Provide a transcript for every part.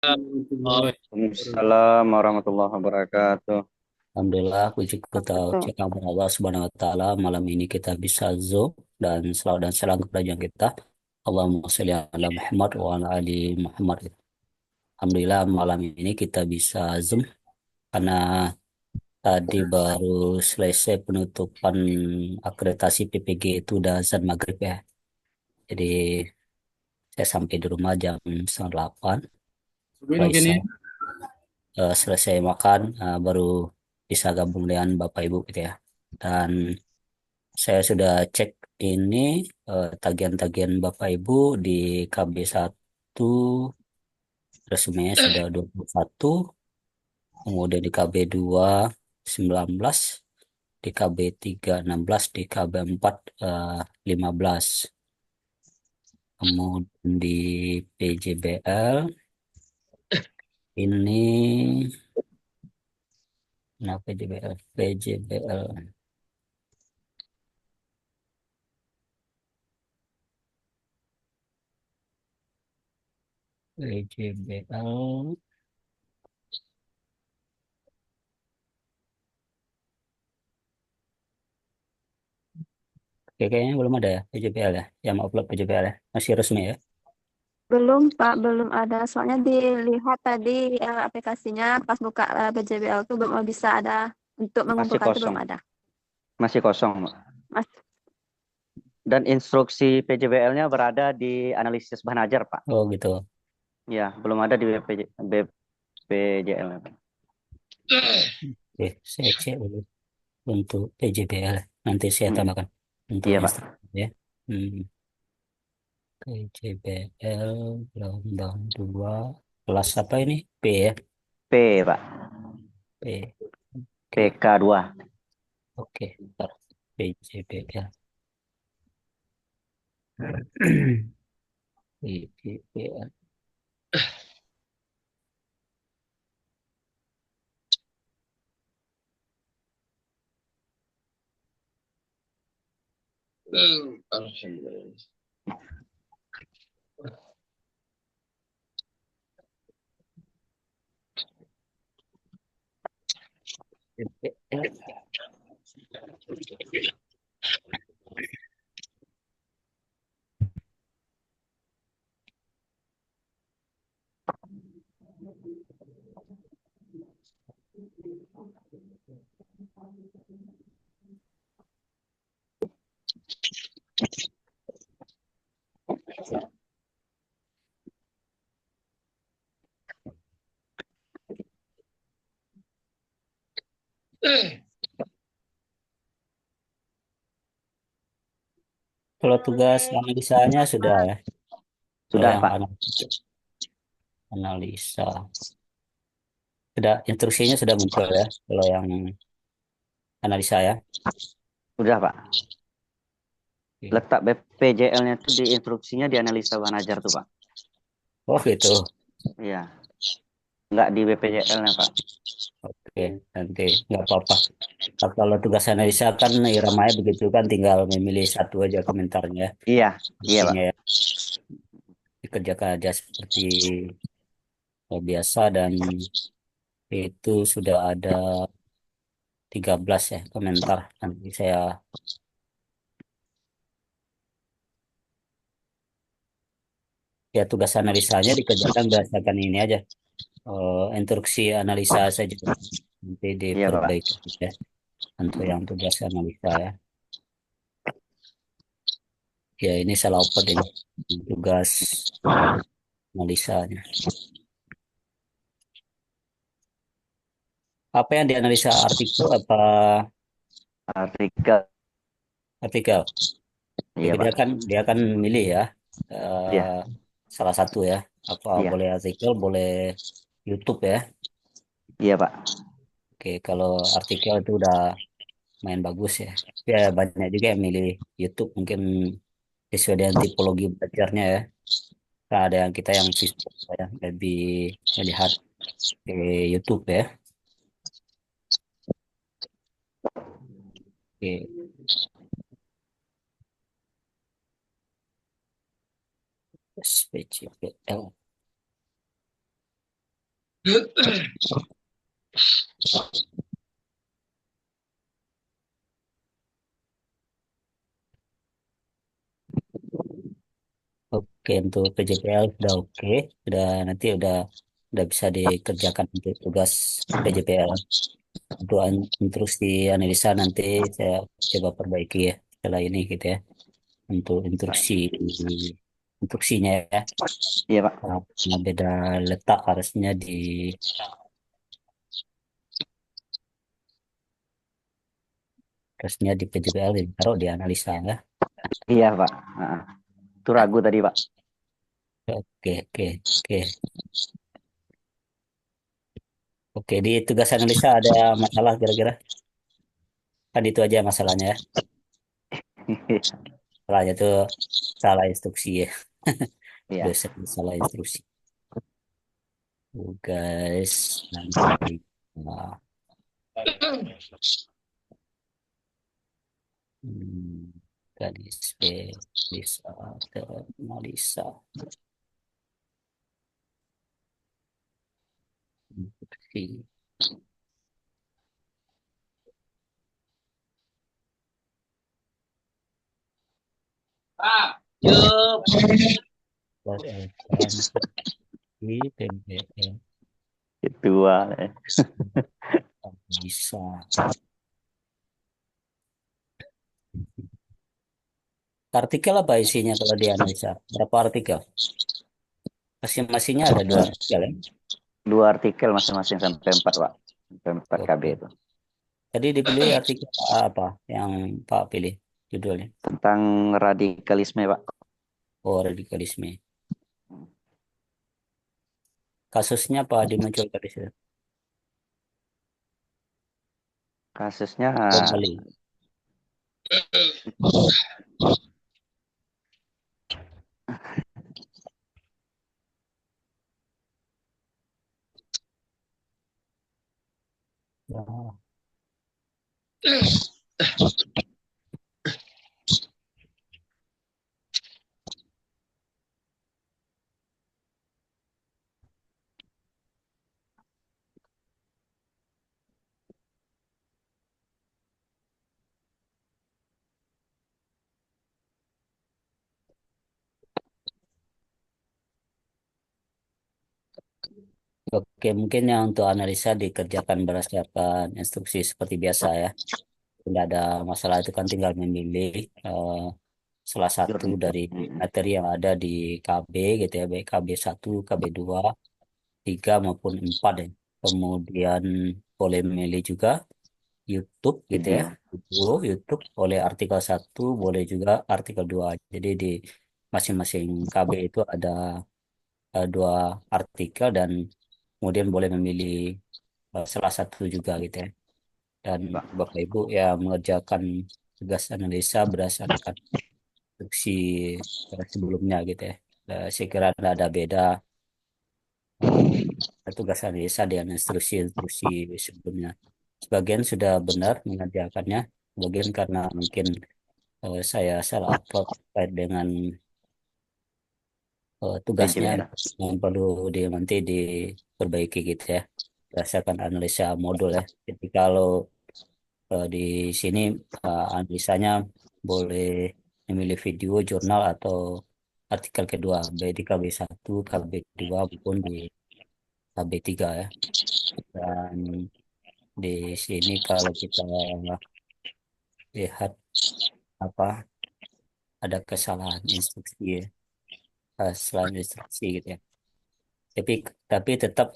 Waalaikumsalam warahmatullahi wabarakatuh. Alhamdulillah, puji kita Betul. ucapkan kepada Allah Subhanahu wa Ta'ala. Malam ini kita bisa Zoom dan selawat dan salam kepada yang kita. Allahumma sholli ala Muhammad wa ala ali Muhammad. Alhamdulillah, malam ini kita bisa Zoom karena tadi baru selesai penutupan akreditasi PPG itu udah azan maghrib ya. Jadi saya sampai di rumah jam 7:30. Setelah Isya, selesai makan, baru bisa gabung dengan Bapak Ibu gitu ya. Dan saya sudah cek ini tagihan-tagihan Bapak Ibu di KB1 resumenya sudah 21, kemudian di KB2 19, di KB3 16, di KB4 15. Kemudian di PJBL ini, nah PJBL PJBL kayaknya belum ada ya PJBL ya yang upload PJBL ya masih resmi ya. Belum, Pak, belum ada. Soalnya dilihat tadi aplikasinya pas buka BJBL tuh belum bisa ada untuk Masih mengumpulkan itu kosong, belum ada. masih kosong, Mbak. Mas, Dan instruksi PJBL-nya berada di analisis bahan ajar, Pak. Oh gitu. Ya, belum ada di BPJL. Oke, saya cek dulu untuk PJBL. Nanti saya Hmm, tambahkan untuk iya, Pak. instruksi ya. Hmm, PJBL gelombang 2 kelas apa ini? P ya? P, Pak. P. Oke, PK2. oke. Ntar. PJBL. PJBL. Kalau tugas analisanya sudah ya. Kalau Sudah, yang Pak. analisa sudah instruksinya sudah muncul ya. Kalau yang analisa ya. Sudah, Pak. Oke. Letak BPJL-nya itu di instruksinya di analisa bahan ajar tuh, Pak. Oh gitu. Iya, nggak di BPJL-nya, Pak. Oke, nanti nggak apa-apa. Kalau tugas analisa kan iramanya begitu kan, tinggal memilih satu aja komentarnya. Iya, iya, Pak. Intinya ya, dikerjakan aja seperti biasa dan itu sudah ada 13 ya komentar. Nanti saya ya tugas analisanya dikerjakan berdasarkan ini aja. Instruksi analisa saja. Nanti Iya, Pak. diperbaiki ya untuk yang tugas analisa ya. Ya ini salah upload ini tugas analisanya. Apa yang dianalisa artikel apa Artikel. artikel? Iya, Jadi Pak. dia kan milih ya eh, Iya, salah satu ya. Apa iya. boleh artikel, boleh YouTube ya. Iya, Pak. Oke, kalau artikel itu udah main bagus ya. Ya banyak juga yang milih YouTube mungkin sesuai dengan tipologi belajarnya ya. Nah, ada yang kita yang visual ya lebih melihat ke YouTube ya. Oke, SPCPL. Oke, untuk PJPL sudah oke, sudah nanti udah bisa dikerjakan untuk tugas PJPL. Untuk instruksi analisa nanti saya coba perbaiki ya setelah ini gitu ya. Untuk instruksinya ya, Iya Pak. karena beda letak harusnya di PJPL ditaruh di analisa ya. Iya Pak. Nah, itu ragu tadi Pak. Oke, oke, oke. Oke, di tugas analisa ada masalah kira-kira? Kan itu aja masalahnya ya. Masalahnya tuh salah instruksi ya. Iya. Dosen salah instruksi. Tugas analisa. Hmm, Gadis B bisa analisa. Instruksi. Buat di PBL Itu Pak. bisa. Artikel apa isinya kalau dianalisa? Berapa artikel? Masing-masingnya ada 2 artikel ya. 2 artikel masing-masing sampai 4 Pak. Sampai 4 KB Oke. itu. Tadi dipilih artikel apa yang Pak pilih judulnya? Tentang radikalisme Pak. Oh, radikalisme. Kasusnya apa dimunculkan di situ? Kasusnya Bom Bali. Ya. Oke, mungkin yang untuk analisa dikerjakan berdasarkan instruksi seperti biasa ya. Tidak ada masalah itu kan tinggal memilih salah satu dari materi yang ada di KB gitu ya, baik KB 1, KB 2, 3 maupun 4 ya. Kemudian boleh memilih juga YouTube gitu ya. video. YouTube boleh artikel 1, boleh juga artikel 2. Jadi di masing-masing KB itu ada 2 artikel dan kemudian boleh memilih salah satu juga gitu ya. Dan Pak. Bapak Ibu ya mengerjakan tugas analisa berdasarkan instruksi sebelumnya gitu ya. Saya kira tidak ada beda tugas analisa dengan instruksi-instruksi sebelumnya. Sebagian sudah benar mengerjakannya, sebagian karena mungkin saya salah upload terkait dengan tugasnya PJBL. yang perlu nanti diperbaiki gitu ya, berdasarkan analisa modul ya. Jadi kalau di sini analisanya boleh memilih video, jurnal atau artikel kedua, baik di KB 1, KB 2 maupun di KB 3 ya. Dan di sini kalau kita lihat apa ada kesalahan instruksi ya, selain instruksi gitu ya. Tapi tapi tetap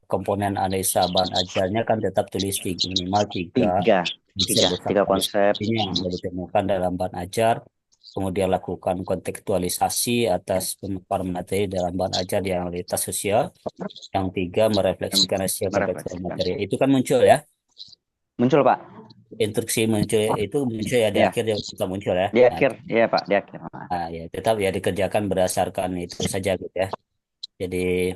komponen analisa bahan ajarnya kan tetap tulis minimal tiga Tiga. konsep Tiga. besar Tiga pada konsep. yang sudah ditemukan dalam bahan ajar, kemudian lakukan kontekstualisasi atas pemaparan materi dalam bahan ajar di realitas sosial. Yang 3, Yang merefleksikan hasil pengkajian merefleksikan. materi. Itu kan muncul ya, Muncul Pak. instruksi muncul itu muncul ya di Ya. akhir dia tetap muncul ya. Di Nah, akhir. Iya Pak. Di akhir. ya tetap ya dikerjakan berdasarkan itu saja gitu ya. Jadi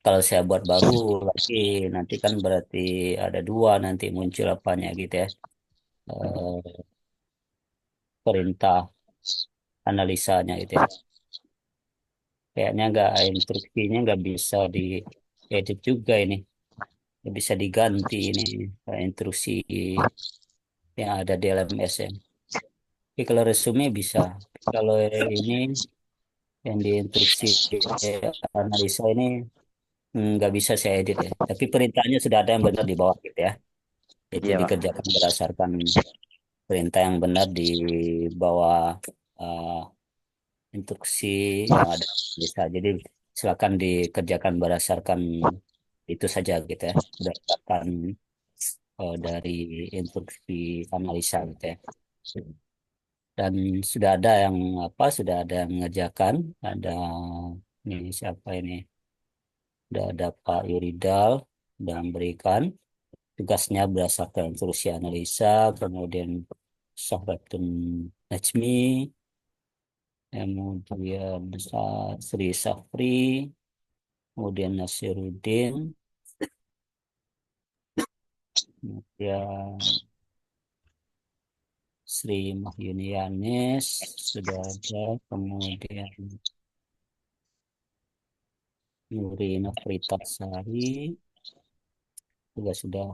kalau saya buat baru lagi nanti kan berarti ada 2 nanti muncul apanya gitu ya. Eh, Perintah analisanya gitu ya. kayaknya instruksinya nggak bisa diedit juga ini, nggak bisa diganti ini instruksi yang ada di LMS ya. Tapi kalau resume bisa. Kalau ini yang di instruksi analisa ini nggak bisa saya edit ya. Tapi perintahnya sudah ada yang benar di bawah gitu ya. Itu Iya, Pak. dikerjakan berdasarkan perintah yang benar di bawah eh, instruksi yang ada bisa. Jadi silakan dikerjakan berdasarkan itu saja gitu ya. Berdasarkan dari instruksi analisa gitu ya. Dan sudah ada yang sudah ada yang mengerjakan. Ada ini siapa ini? Sudah ada Pak Yuridal dan berikan tugasnya berdasarkan instruksi analisa, kemudian Syahratun Najmi, kemudian Sri Safri, kemudian Nasiruddin, kemudian Sri Mahyunianis sudah ada, kemudian Nuri Nafritasari juga sudah.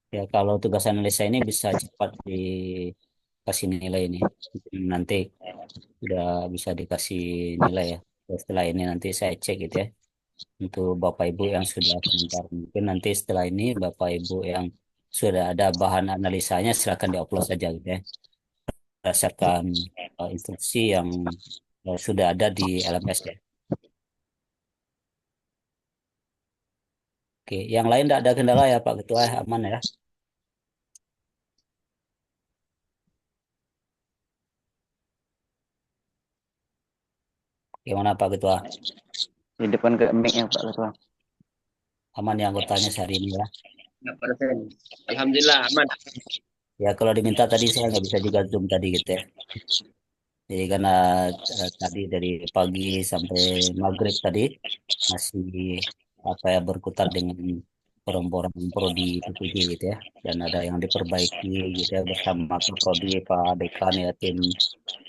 Ya kalau tugas analisa ini bisa cepat dikasih nilai ini. Nanti sudah bisa dikasih nilai ya. Setelah ini nanti saya cek gitu ya. Untuk Bapak Ibu yang sudah komentar. Mungkin nanti setelah ini Bapak Ibu yang sudah ada bahan analisanya silakan diupload saja gitu ya. Berdasarkan instruksi yang sudah ada di LMS ya. Oke, yang lain tidak ada kendala ya Pak Ketua, aman ya. Gimana Pak Ketua? Hidupkan ke mic-nya, Pak Ketua. Aman ya anggotanya sehari ini ya. 100%. Alhamdulillah aman. Ya kalau diminta tadi saya nggak bisa juga zoom tadi gitu ya. Jadi karena tadi dari pagi sampai maghrib tadi masih berkutat dengan orang-orang prodi PPG gitu ya. Dan ada yang diperbaiki gitu ya bersama ke prodi Pak Dekan ya tim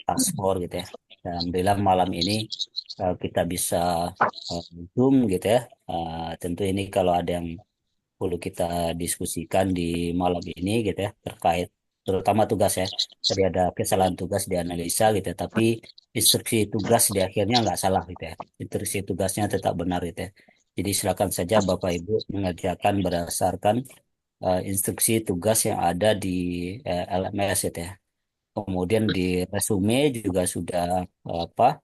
task force gitu ya. Dan alhamdulillah malam ini kita bisa uh, zoom gitu ya. Tentu ini kalau ada yang perlu kita diskusikan di malam ini gitu ya terkait terutama tugas ya. Tadi ada kesalahan tugas di analisa gitu ya, tapi instruksi tugas di akhirnya nggak salah gitu ya. Instruksi tugasnya tetap benar gitu ya. Jadi silakan saja Bapak Ibu mengerjakan berdasarkan instruksi tugas yang ada di LMS gitu ya. Kemudian di resume juga sudah apa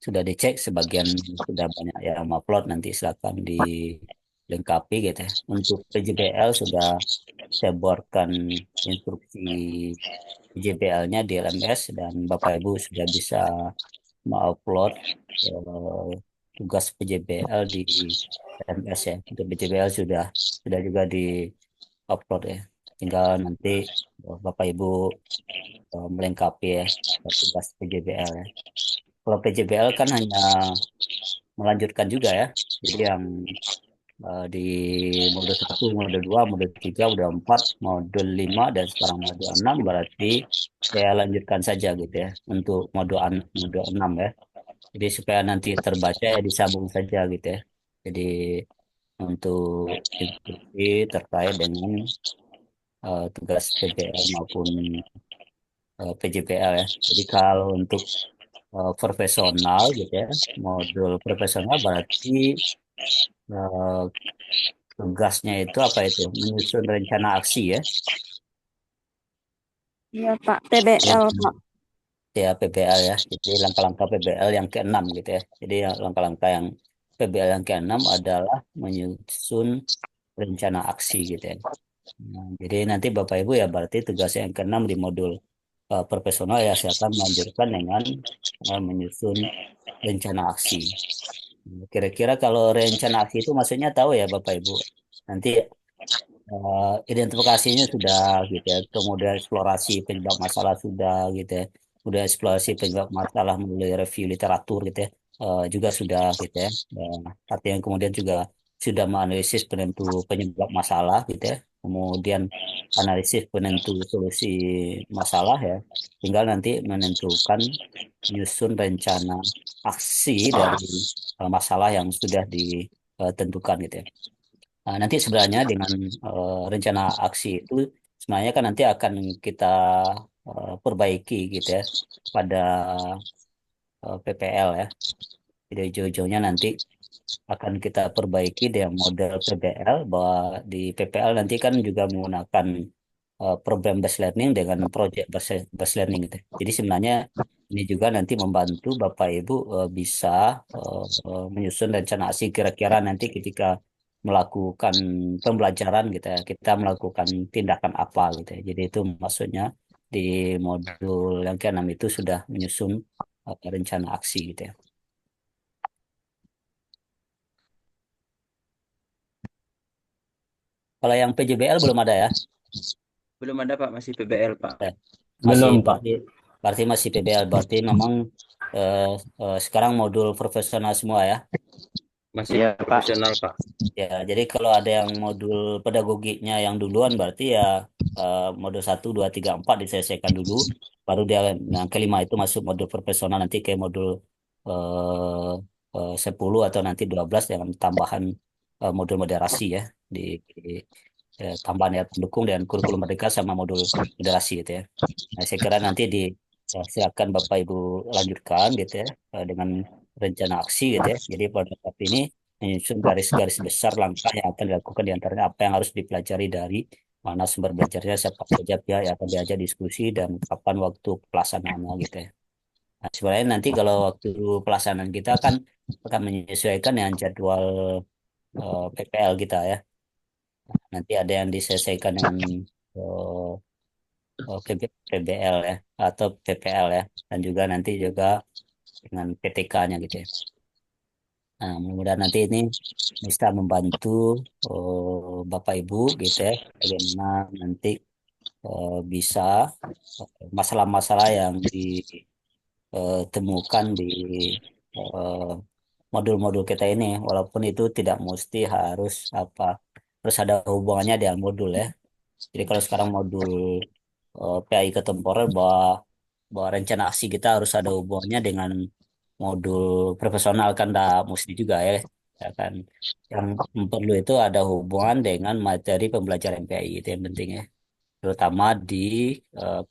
sudah dicek sebagian sudah banyak yang upload nanti silakan dilengkapi gitu ya. Untuk PJBL sudah saya buatkan instruksi PJBL-nya di LMS dan Bapak Ibu sudah bisa mengupload eh, tugas PJBL di LMS ya. Untuk PJBL sudah juga di-upload ya. Tinggal nanti Bapak Ibu melengkapi ya tugas PJBL ya. Kalau PJBL kan hanya melanjutkan juga ya. Jadi yang di mode 1, mode 2, mode 3, mode 4, mode 5, dan sekarang mode 6 berarti saya lanjutkan saja gitu ya untuk mode 6 ya. Jadi supaya nanti terbaca ya disambung saja gitu ya. Jadi untuk instruksi terkait dengan tugas PPL maupun PJPL ya. Jadi kalau untuk profesional gitu ya, modul profesional berarti eh, tugasnya itu apa itu? Menyusun rencana aksi ya. Iya, Pak. PBL, Pak. Ya PBL ya. Jadi langkah-langkah PBL yang keenam gitu ya. Jadi langkah-langkah yang PBL yang keenam adalah menyusun rencana aksi gitu ya. Nah, jadi nanti Bapak Ibu ya berarti tugas yang keenam di modul profesional ya saya akan melanjutkan dengan menyusun rencana aksi. Kira-kira kalau rencana aksi itu maksudnya tahu ya Bapak Ibu. Nanti identifikasinya sudah gitu ya. Kemudian eksplorasi penyebab masalah sudah gitu ya. Kemudian eksplorasi penyebab masalah melalui review literatur gitu ya. Juga sudah gitu ya. Artinya kemudian juga sudah menganalisis penentu penyebab masalah gitu ya. kemudian analisis penentu solusi masalah ya, tinggal nanti menentukan menyusun rencana aksi dari masalah yang sudah ditentukan gitu ya. Nah, nanti sebenarnya dengan rencana aksi itu sebenarnya kan nanti akan kita perbaiki gitu ya pada PPL ya. Jadi ujung-ujungnya nanti akan kita perbaiki dengan model PBL, bahwa di PPL nanti kan juga menggunakan program based learning dengan project based learning gitu. Jadi sebenarnya ini juga nanti membantu Bapak Ibu bisa menyusun rencana aksi kira-kira nanti ketika melakukan pembelajaran gitu ya, kita melakukan tindakan apa gitu ya. Jadi itu maksudnya di modul yang ke-6 itu sudah menyusun rencana aksi gitu ya. Kalau yang PJBL belum ada ya? Belum ada Pak, masih PBL Pak. Ya, masih Belum, Pak. berarti masih PBL, berarti memang eh, sekarang modul profesional semua ya. Masih Iya, Pak. profesional Pak. Ya, jadi kalau ada yang modul pedagogiknya yang duluan berarti ya modul 1, 2, 3, 4 diselesaikan dulu, baru dia yang kelima itu masuk modul profesional nanti ke modul 10 atau nanti 12 dengan tambahan modul moderasi ya di tambahan ya pendukung dan kurikulum merdeka sama modul moderasi gitu ya. Nah, saya kira nanti ya, silakan Bapak Ibu lanjutkan gitu ya dengan rencana aksi gitu ya. Jadi pada saat ini menyusun garis-garis besar langkah yang akan dilakukan, di antaranya apa yang harus dipelajari dari mana sumber belajarnya, siapa saja pihak yang akan diajak diskusi, dan kapan waktu pelaksanaannya gitu ya. Nah, sebenarnya nanti kalau waktu pelaksanaan kita kan akan menyesuaikan dengan jadwal PPL kita ya. Nanti ada yang diselesaikan dengan eh, PBL ya atau PPL ya, dan juga nanti juga dengan PTK-nya gitu ya. Nah, mudah-mudahan nanti ini bisa membantu Bapak Ibu gitu ya, bagaimana nanti bisa masalah-masalah yang ditemukan di eh, modul-modul kita ini, walaupun itu tidak mesti harus apa terus ada hubungannya dengan modul ya. Jadi kalau sekarang modul PAI ketemporer, bahwa rencana aksi kita harus ada hubungannya dengan modul profesional kan dah mesti juga ya, ya kan. Yang perlu itu ada hubungan dengan materi pembelajaran MPI, itu yang penting ya. Terutama di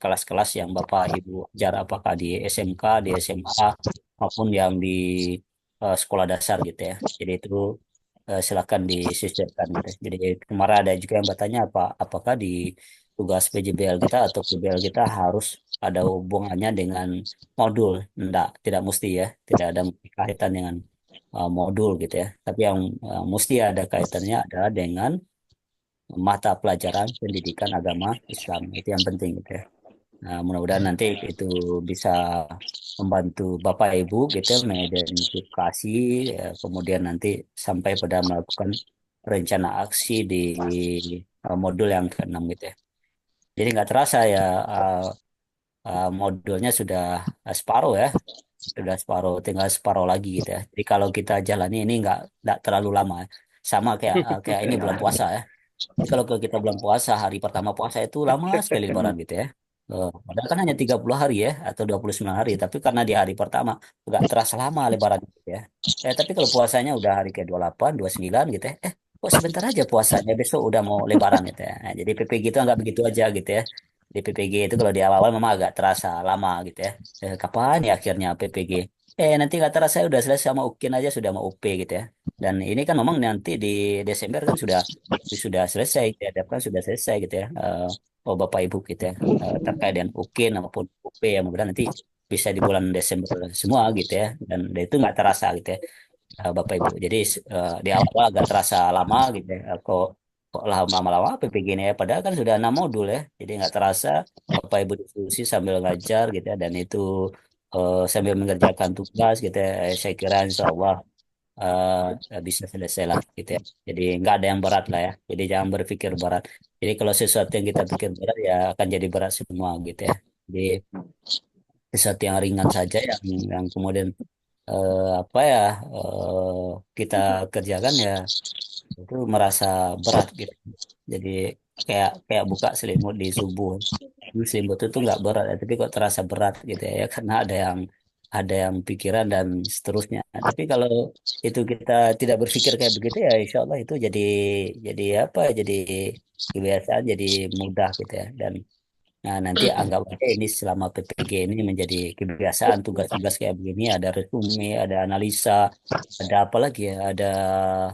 kelas-kelas yang Bapak Ibu ajar, apakah di SMK, di SMA, maupun yang di sekolah dasar gitu ya. Jadi itu silakan disisipkan gitu. Jadi kemarin ada juga yang bertanya apakah di tugas PJBL kita atau PBL kita harus ada hubungannya dengan modul. Enggak, tidak mesti ya. Tidak ada kaitan dengan modul gitu ya. Tapi yang mesti ada kaitannya adalah dengan mata pelajaran pendidikan agama Islam. Itu yang penting gitu ya. Nah, mudah-mudahan nanti itu bisa membantu Bapak Ibu gitu ya, mengidentifikasi kemudian nanti sampai pada melakukan rencana aksi di modul yang ke-6 gitu ya. Jadi nggak terasa ya modulnya sudah separuh ya, sudah separuh, tinggal separuh lagi gitu ya. Jadi kalau kita jalani ini nggak terlalu lama ya. Sama kayak kayak ini bulan puasa ya. Jadi kalau kita bulan puasa, hari pertama puasa itu lama sekali lebaran gitu ya. Padahal kan hanya 30 hari ya, atau 29 hari. Tapi karena di hari pertama nggak terasa lama lebaran gitu ya. Tapi kalau puasanya udah hari ke 28, 29 gitu ya. Kok sebentar aja puasanya, besok udah mau lebaran gitu ya. Nah, jadi PPG itu nggak begitu aja gitu ya. Di PPG itu kalau di awal-awal memang agak terasa lama gitu ya. Kapan ya akhirnya PPG? Nanti nggak terasa udah selesai, sama UKIN aja sudah mau UP gitu ya. Dan ini kan memang nanti di Desember kan sudah selesai, diharapkan sudah selesai gitu ya. Oh Bapak Ibu gitu ya, terkait dengan UKIN maupun UP yang mudah nanti bisa di bulan Desember semua gitu ya, dan itu nggak terasa gitu ya, Bapak Ibu. Jadi di awal agak terasa lama gitu ya. Kok kok lama-lama PPG ini ya, padahal kan sudah 6 modul ya, jadi nggak terasa Bapak Ibu diskusi sambil ngajar gitu ya, dan itu sambil mengerjakan tugas gitu ya. Saya kira Insya Allah bisa selesai lah gitu ya. Jadi nggak ada yang berat lah ya. Jadi jangan berpikir berat. Jadi kalau sesuatu yang kita pikir berat ya akan jadi berat semua gitu ya. Jadi sesuatu yang ringan saja yang kemudian apa ya kita kerjakan ya itu merasa berat gitu. Jadi kayak kayak buka selimut di subuh. Selimut itu nggak berat ya, tapi kok terasa berat gitu ya, karena ada yang pikiran dan seterusnya. Tapi kalau itu kita tidak berpikir kayak begitu ya, insya Allah itu jadi apa? Jadi kebiasaan, jadi mudah gitu ya. Dan nah, nanti anggap aja ini selama PPG ini menjadi kebiasaan, tugas-tugas kayak begini, ada resume, ada analisa, ada apa lagi ya, eh,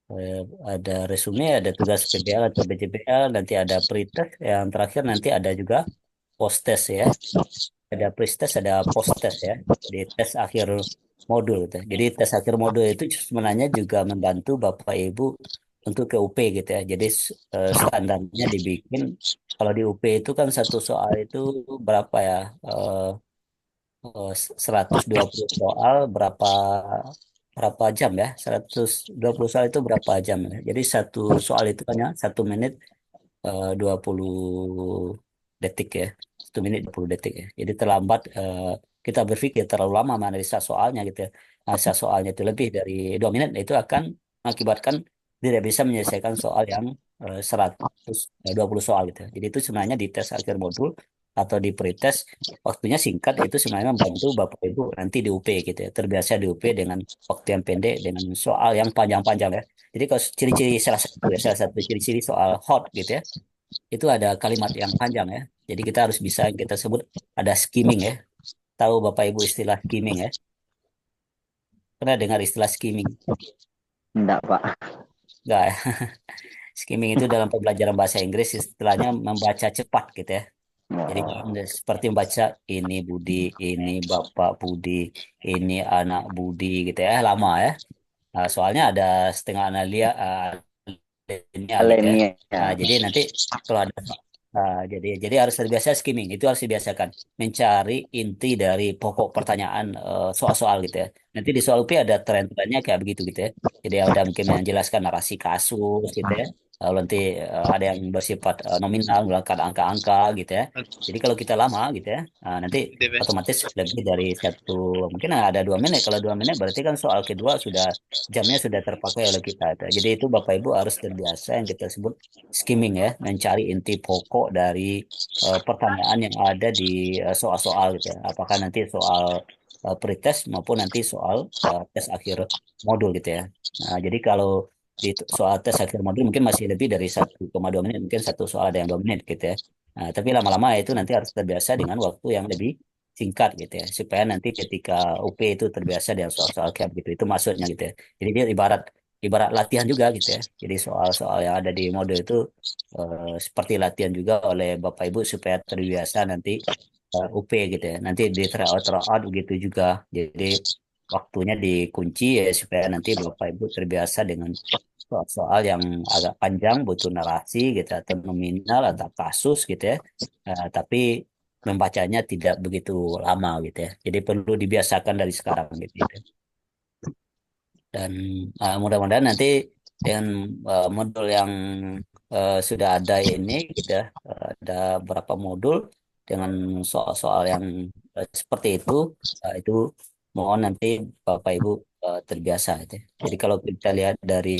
eh, ada resume, ada tugas PBL atau BJBL, nanti ada pretest, yang terakhir nanti ada juga post test ya. Ada pre-test, ada post-test ya. Di tes akhir modul gitu. Jadi tes akhir modul itu sebenarnya juga membantu Bapak Ibu untuk ke UP gitu ya. Jadi standarnya dibikin, kalau di UP itu kan satu soal itu berapa ya? 120 soal berapa berapa jam ya? 120 soal itu berapa jam ya? Jadi satu soal itu hanya 1 menit 20 detik ya. 1 menit 20 detik ya. Jadi terlambat, kita berpikir terlalu lama menganalisa soalnya gitu ya. Analisa soalnya itu lebih dari 2 menit, itu akan mengakibatkan tidak bisa menyelesaikan soal yang 120 soal gitu ya. Jadi itu sebenarnya di tes akhir modul atau di pretest waktunya singkat, itu sebenarnya membantu Bapak Ibu nanti di UP gitu ya. Terbiasa di UP dengan waktu yang pendek dengan soal yang panjang-panjang ya. Jadi kalau ciri-ciri salah satu ciri-ciri soal hot gitu ya, itu ada kalimat yang panjang ya. Jadi kita harus bisa, yang kita sebut ada skimming ya. Tahu Bapak Ibu istilah skimming ya? Pernah dengar istilah skimming? Enggak, Pak. Enggak ya? Skimming itu dalam pembelajaran bahasa Inggris istilahnya membaca cepat gitu ya. Jadi Oh, seperti membaca ini Budi, ini Bapak Budi, ini anak Budi gitu ya, lama ya. Nah, soalnya ada setengah analia, lineal gitu ya. alenia. Jadi nanti kalau ada, jadi harus terbiasa skimming, itu harus dibiasakan mencari inti dari pokok pertanyaan, soal-soal gitu ya. Nanti di soal P ada tren-trennya kayak begitu gitu ya. Jadi ada mungkin menjelaskan narasi kasus gitu ya. Lalu nanti ada yang bersifat nominal, menggunakan angka-angka gitu ya. Jadi kalau kita lama gitu ya, nanti otomatis lebih dari satu, mungkin ada 2 menit. Kalau 2 menit berarti kan soal kedua jamnya sudah terpakai oleh kita. Jadi itu Bapak Ibu harus terbiasa yang kita sebut skimming ya, mencari inti pokok dari pertanyaan yang ada di soal-soal gitu ya. Apakah nanti soal pretest maupun nanti soal tes akhir modul gitu ya. Nah, jadi kalau di soal tes akhir modul mungkin masih lebih dari 1,2 menit, mungkin satu soal ada yang 2 menit gitu ya. Nah, tapi lama-lama itu nanti harus terbiasa dengan waktu yang lebih singkat gitu ya, supaya nanti ketika UP itu terbiasa dengan soal-soal kayak begitu, itu maksudnya gitu ya. Jadi dia ibarat ibarat latihan juga gitu ya. Jadi soal-soal yang ada di mode itu seperti latihan juga oleh Bapak Ibu supaya terbiasa nanti UP gitu ya. Nanti di tryout begitu juga. Jadi waktunya dikunci ya supaya nanti Bapak Ibu terbiasa dengan soal-soal yang agak panjang, butuh narasi gitu atau nominal atau kasus gitu ya. Tapi membacanya tidak begitu lama gitu ya. Jadi perlu dibiasakan dari sekarang gitu. Dan mudah-mudahan nanti dengan modul yang sudah ada ini gitu ya, ada beberapa modul dengan soal-soal yang seperti itu mohon nanti Bapak Ibu terbiasa gitu ya. Jadi kalau kita lihat dari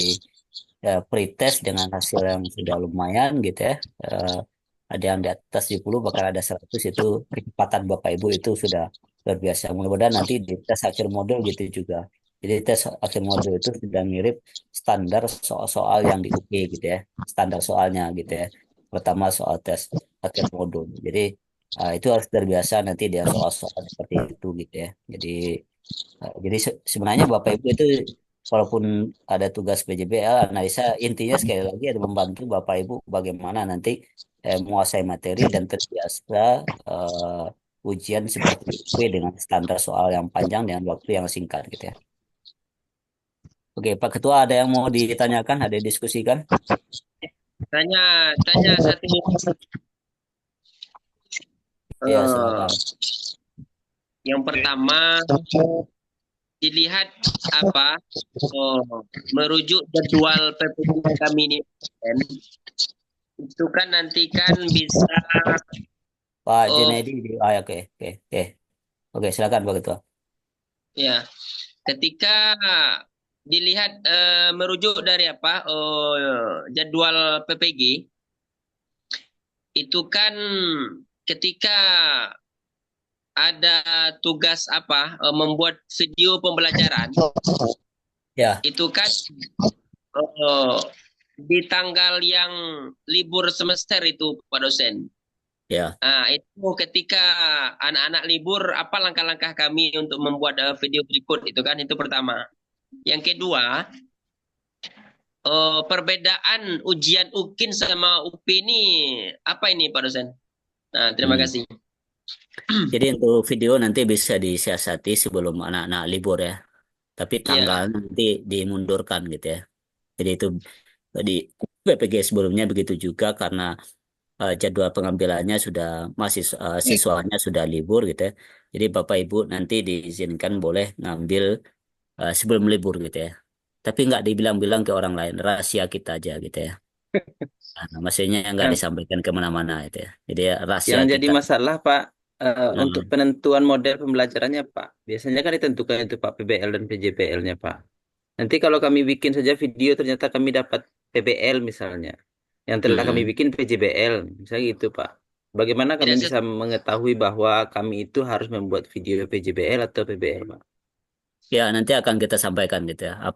pretest dengan hasil yang sudah lumayan gitu ya, eh, ada yang di atas 70 bahkan ada 100, itu kecepatan Bapak Ibu itu sudah luar biasa. Mudah-mudahan nanti di tes akhir modul gitu juga. Jadi tes akhir modul itu sudah mirip standar soal-soal yang di UP gitu ya, standar soalnya gitu ya. Pertama soal tes akhir modul. Jadi itu harus terbiasa nanti dia soal-soal seperti itu gitu ya. Jadi sebenarnya Bapak Ibu itu walaupun ada tugas PJBL, analisa intinya sekali lagi ada membantu Bapak Ibu bagaimana nanti menguasai materi dan terbiasa ujian seperti itu dengan standar soal yang panjang dengan waktu yang singkat gitu ya. Oke, Pak Ketua, ada yang mau ditanyakan, ada diskusikan? Tanya, tanya satu. Ya, Eh, silakan. yang pertama dilihat apa? Merujuk jadwal PPG kami ini kan, itu kan nanti kan bisa Pak oh Junaidi, oke, oke, oke. Oke, silakan Pak Ketua. ya ketika dilihat merujuk dari apa? Jadwal PPG itu kan ketika ada tugas apa membuat video pembelajaran Ya, itu kan eh, di tanggal yang libur semester itu Pak dosen. ya. Nah, itu ketika anak-anak libur, apa langkah-langkah kami untuk membuat video berikut itu kan itu pertama. Yang kedua, perbedaan ujian UKIN sama UP ini apa ini Pak dosen? Nah, terima Hmm. kasih. Jadi untuk video nanti bisa disiasati sebelum anak-anak libur ya. Tapi Iya, tanggal nanti dimundurkan gitu ya. Jadi itu di PPG sebelumnya begitu juga karena jadwal pengambilannya sudah siswanya sudah libur gitu ya. Jadi Bapak Ibu nanti diizinkan boleh ngambil sebelum libur gitu ya. Tapi nggak dibilang-bilang ke orang lain, rahasia kita aja gitu ya. Nah, maksudnya nggak Yang, disampaikan kemana-mana gitu ya. Jadi rahasia yang jadi kita. masalah Pak, untuk Nah, penentuan model pembelajarannya Pak, biasanya kan ditentukan itu Pak PBL dan PJBL-nya Pak. Nanti kalau kami bikin saja video ternyata kami dapat PBL misalnya, yang telah kami mm-mm. bikin PJBL, misalnya gitu Pak. Bagaimana kami tidak bisa mengetahui bahwa kami itu harus membuat video PJBL atau PBL Pak? Ya nanti akan kita sampaikan gitu ya. Apa